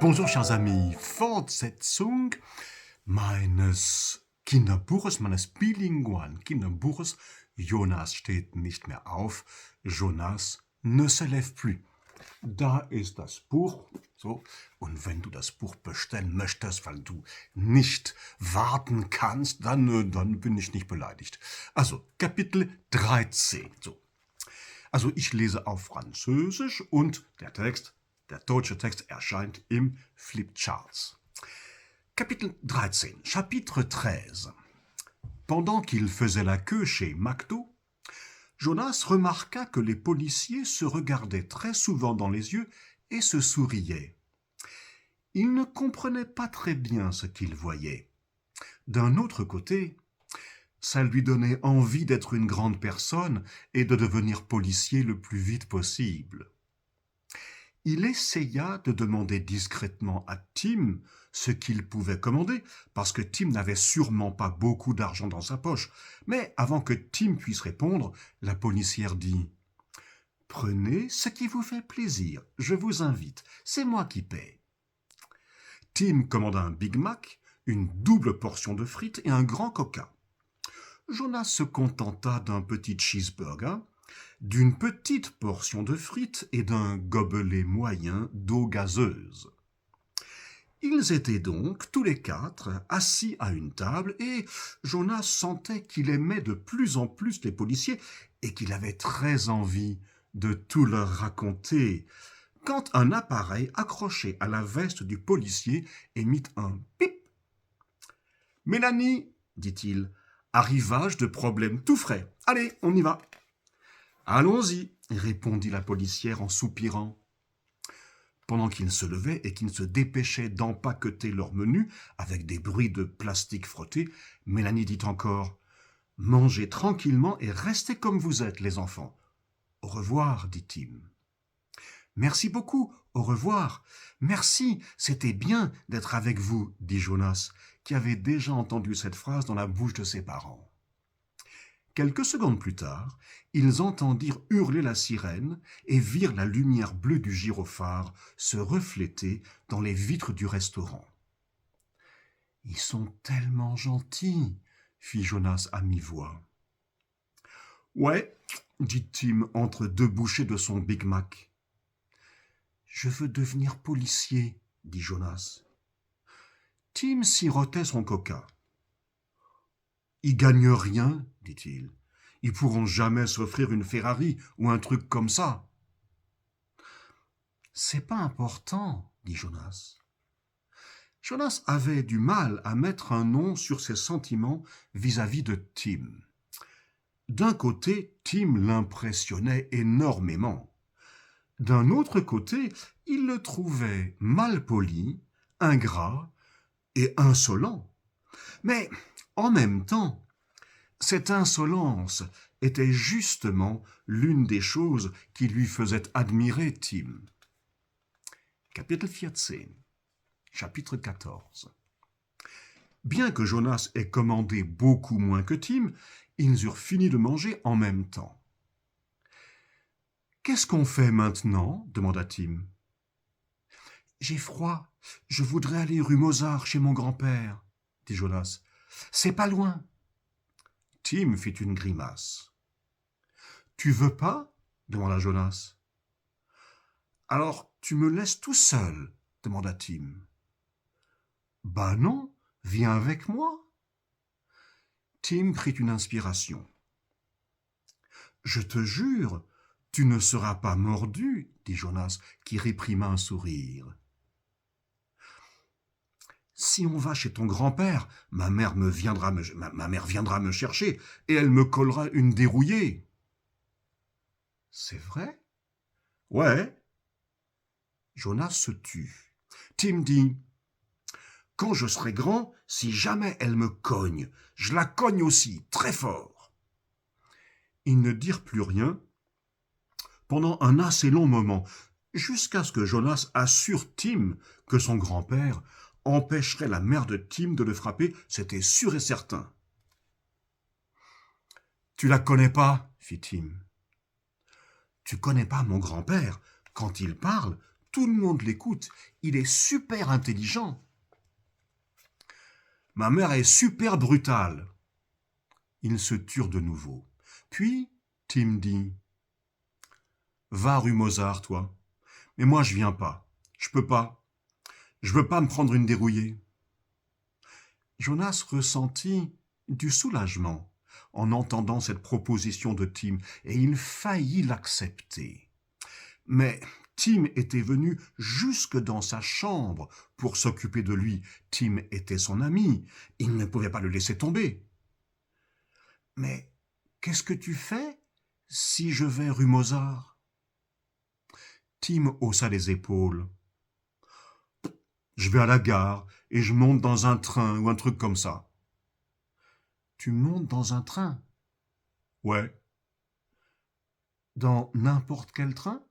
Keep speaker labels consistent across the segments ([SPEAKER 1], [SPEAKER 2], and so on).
[SPEAKER 1] Bonjour chers amis, Fortsetzung meines Kinderbuches, meines bilingualen Kinderbuches. Jonas steht nicht mehr auf, Jonas ne se lève plus. Da ist das Buch, so, und wenn du das Buch bestellen möchtest, weil du nicht warten kannst, dann bin ich nicht beleidigt. Also, Kapitel 13, so. Also, ich lese auf Französisch und der deutsche Text erscheint im Flipcharts. Kapitel 13, Chapitre 13. Pendant qu'il faisait la queue chez McDo, Jonas remarqua que les policiers se regardaient très souvent dans les yeux et se souriaient. Il ne comprenait pas très bien ce qu'il voyait. D'un autre côté, ça lui donnait envie d'être une grande personne et de devenir policier le plus vite possible. Il essaya de demander discrètement à Tim ce qu'il pouvait commander, parce que Tim n'avait sûrement pas beaucoup d'argent dans sa poche. Mais avant que Tim puisse répondre, la policière dit « Prenez ce qui vous fait plaisir, je vous invite, c'est moi qui paie. » Tim commanda un Big Mac, une double portion de frites et un grand coca. Jonas se contenta d'un petit cheeseburger, d'une petite portion de frites et d'un gobelet moyen d'eau gazeuse. Ils étaient donc tous les quatre assis à une table et Jonas sentait qu'il aimait de plus en plus les policiers et qu'il avait très envie de tout leur raconter, quand un appareil accroché à la veste du policier émit un pip. « Mélanie, dit-il, arrivage de problème tout frais. Allez, on y va. » « Allons-y, répondit la policière en soupirant. Pendant qu'ils se levaient et qu'ils se dépêchaient d'empaqueter leur menu avec des bruits de plastique frotté, Mélanie dit encore « Mangez tranquillement et restez comme vous êtes, les enfants. »« Au revoir, dit Tim. »« Merci beaucoup, au revoir. Merci, c'était bien d'être avec vous, dit Jonas, qui avait déjà entendu cette phrase dans la bouche de ses parents. Quelques secondes plus tard, ils entendirent hurler la sirène et virent la lumière bleue du gyrophare se refléter dans les vitres du restaurant. « Ils sont tellement gentils, » fit Jonas à mi-voix. « Ouais, » dit Tim entre deux bouchées de son Big Mac. « Je veux devenir policier, » dit Jonas. Tim sirotait son coca. Ils gagnent rien, dit-il. Ils pourront jamais s'offrir une Ferrari ou un truc comme ça. C'est pas important, dit Jonas. Jonas avait du mal à mettre un nom sur ses sentiments vis-à-vis de Tim. D'un côté, Tim l'impressionnait énormément. D'un autre côté, il le trouvait malpoli, ingrat et insolent. Mais en même temps, cette insolence était justement l'une des choses qui lui faisait admirer Tim. Kapitel 14, chapitre 14. Bien que Jonas ait commandé beaucoup moins que Tim, ils eurent fini de manger en même temps. « Qu'est-ce qu'on fait maintenant ?» demanda Tim. « J'ai froid, je voudrais aller rue Mozart chez mon grand-père, » dit Jonas. « C'est pas loin. » Tim fit une grimace. « Tu veux pas ?» demanda Jonas. « Alors tu me laisses tout seul ?» demanda Tim. « Bah non, viens avec moi. » Tim prit une inspiration. « Je te jure, tu ne seras pas mordu, » dit Jonas, qui réprima un sourire. « Si on va chez ton grand-père, ma mère viendra me chercher et elle me collera une dérouillée. »« C'est vrai ?»« Ouais. » Jonas se tut. Tim dit « Quand je serai grand, si jamais elle me cogne, je la cogne aussi, très fort. » Ils ne dirent plus rien pendant un assez long moment, jusqu'à ce que Jonas assure Tim que son grand-père empêcherait la mère de Tim de le frapper, c'était sûr et certain. « Tu la connais pas ?» fit Tim. « Tu connais pas mon grand-père. Quand il parle, tout le monde l'écoute. Il est super intelligent. Ma mère est super brutale. Ils se turent de nouveau. Puis, Tim dit, « Va rue Mozart, toi. Mais moi, je viens pas. Je peux pas. Je veux pas me prendre une dérouillée. » Jonas ressentit du soulagement en entendant cette proposition de Tim, et il faillit l'accepter. Mais Tim était venu jusque dans sa chambre pour s'occuper de lui. Tim était son ami. Il ne pouvait pas le laisser tomber. « Mais qu'est-ce que tu fais si je vais rue Mozart ?» Tim haussa les épaules. « Je vais à la gare et je monte dans un train ou un truc comme ça. »« Tu montes dans un train ?»« Ouais. »« Dans n'importe quel train ?»«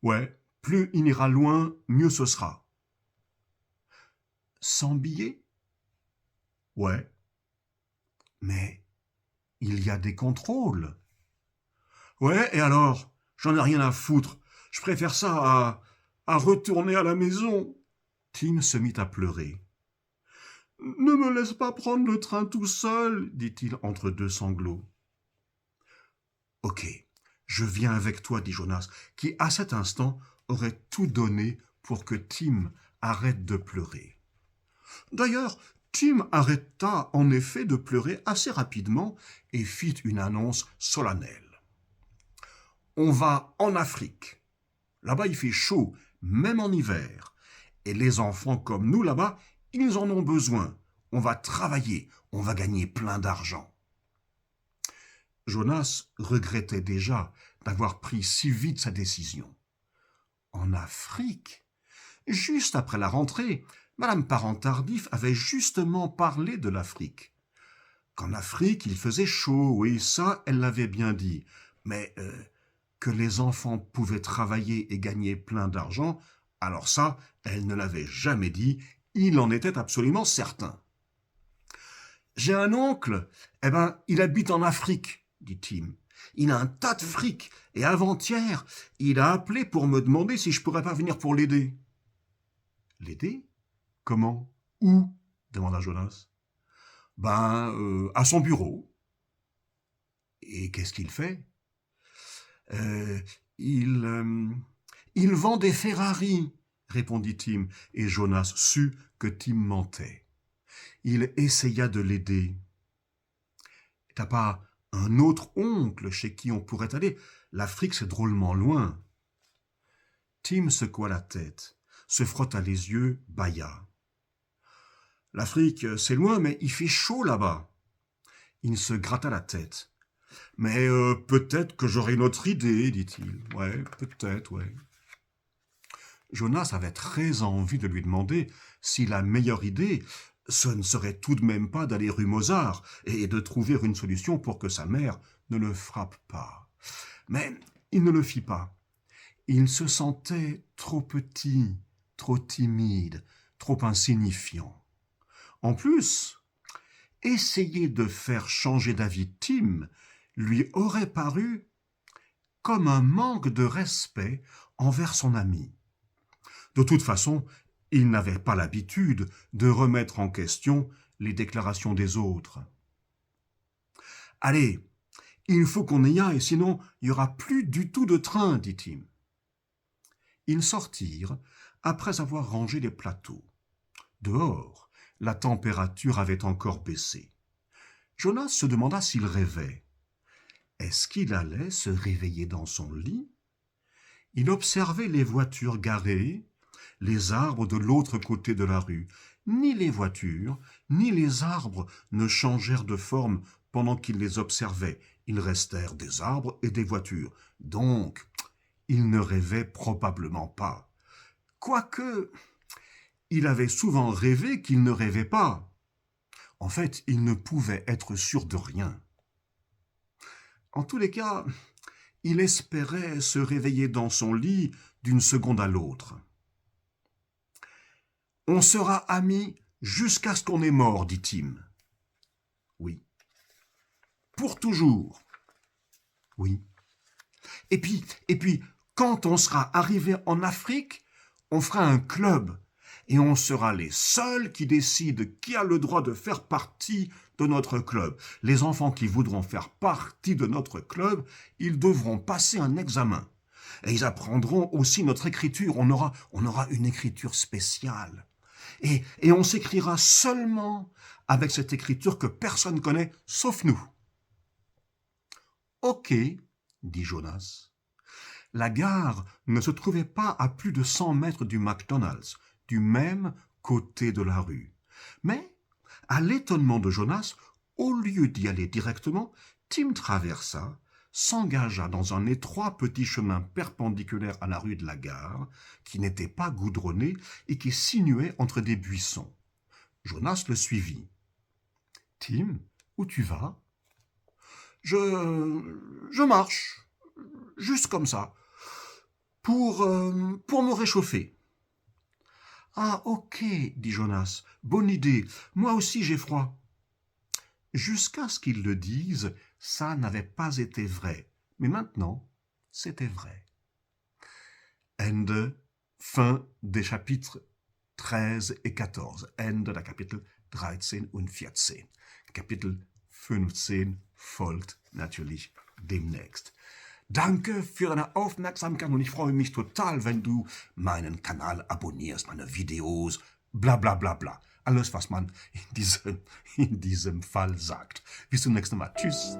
[SPEAKER 1] Ouais, plus il ira loin, mieux ce sera. »« Sans billet ?»« Ouais. »« Mais il y a des contrôles. »« Ouais, et alors ? J'en ai rien à foutre. Je préfère ça à retourner à la maison. » Tim se mit à pleurer. « Ne me laisse pas prendre le train tout seul, » dit-il entre deux sanglots. « Ok, je viens avec toi, » dit Jonas, qui à cet instant aurait tout donné pour que Tim arrête de pleurer. D'ailleurs, Tim arrêta en effet de pleurer assez rapidement et fit une annonce solennelle. « On va en Afrique. Là-bas, il fait chaud, même en hiver. Et les enfants comme nous, là-bas, ils en ont besoin. On va travailler, on va gagner plein d'argent. » Jonas regrettait déjà d'avoir pris si vite sa décision. En Afrique, juste après la rentrée, Madame Parent-Tardif avait justement parlé de l'Afrique. Qu'en Afrique, il faisait chaud, oui, ça, elle l'avait bien dit. Mais que les enfants pouvaient travailler et gagner plein d'argent, alors ça, elle ne l'avait jamais dit, il en était absolument certain. « J'ai un oncle, il habite en Afrique, » dit Tim. « Il a un tas de fric, et avant-hier, il a appelé pour me demander si je pourrais pas venir pour l'aider. »« L'aider ? Comment ? Où ? » demanda Jonas. « À son bureau. »« Et qu'est-ce qu'il fait ? » Il vend des Ferrari, » répondit Tim, et Jonas sut que Tim mentait. Il essaya de l'aider. « T'as pas un autre oncle chez qui on pourrait aller ? L'Afrique, c'est drôlement loin. » Tim secoua la tête, se frotta les yeux, bâilla. « L'Afrique, c'est loin, mais il fait chaud là-bas. » Il se gratta la tête. « Mais peut-être que j'aurai une autre idée, dit-il. Ouais, peut-être, ouais. » Jonas avait très envie de lui demander si la meilleure idée, ce ne serait tout de même pas d'aller rue Mozart et de trouver une solution pour que sa mère ne le frappe pas. Mais il ne le fit pas. Il se sentait trop petit, trop timide, trop insignifiant. En plus, essayer de faire changer d'avis Tim lui aurait paru comme un manque de respect envers son ami. De toute façon, il n'avait pas l'habitude de remettre en question les déclarations des autres. « Allez, il faut qu'on y aille, sinon il n'y aura plus du tout de train, » dit Tim. Ils sortirent après avoir rangé les plateaux. Dehors, la température avait encore baissé. Jonas se demanda s'il rêvait. Est-ce qu'il allait se réveiller dans son lit ? Il observait les voitures garées, les arbres de l'autre côté de la rue. Ni les voitures, ni les arbres ne changèrent de forme pendant qu'il les observait. Ils restèrent des arbres et des voitures. Donc, il ne rêvait probablement pas. Quoique, il avait souvent rêvé qu'il ne rêvait pas. En fait, il ne pouvait être sûr de rien. En tous les cas, il espérait se réveiller dans son lit d'une seconde à l'autre. « On sera amis jusqu'à ce qu'on est mort, » dit Tim. « Oui. »« Pour toujours. » « Oui. » Et puis, quand on sera arrivé en Afrique, on fera un club et on sera les seuls qui décident qui a le droit de faire partie de notre club. Les enfants qui voudront faire partie de notre club, ils devront passer un examen. Et ils apprendront aussi notre écriture. On aura une écriture spéciale. Et on s'écrira seulement avec cette écriture que personne ne connaît, sauf nous. « Ok, » dit Jonas. La gare ne se trouvait pas à plus de 100 mètres du McDonald's, du même côté de la rue. Mais, à l'étonnement de Jonas, au lieu d'y aller directement, Tim traversa, s'engagea dans un étroit petit chemin perpendiculaire à la rue de la gare, qui n'était pas goudronné et qui sinuait entre des buissons. Jonas le suivit. « Tim, où tu vas ?»« Je marche, juste comme ça, pour me réchauffer. »« Ah, ok, dit Jonas, bonne idée, moi aussi j'ai froid. » Jusqu'à ce qu'il le dise, ça n'avait pas été vrai, mais maintenant, c'était vrai. Ende, fin des chapitres 13 et 14. Ende der Kapitel 13 und 14. Kapitel 15 folgt natürlich demnächst. Danke für deine Aufmerksamkeit und ich freue mich total, wenn du meinen Kanal abonnierst, meine Videos, bla bla bla bla. Alles, was man in diesem Fall sagt. Bis zum nächsten Mal. Tschüss.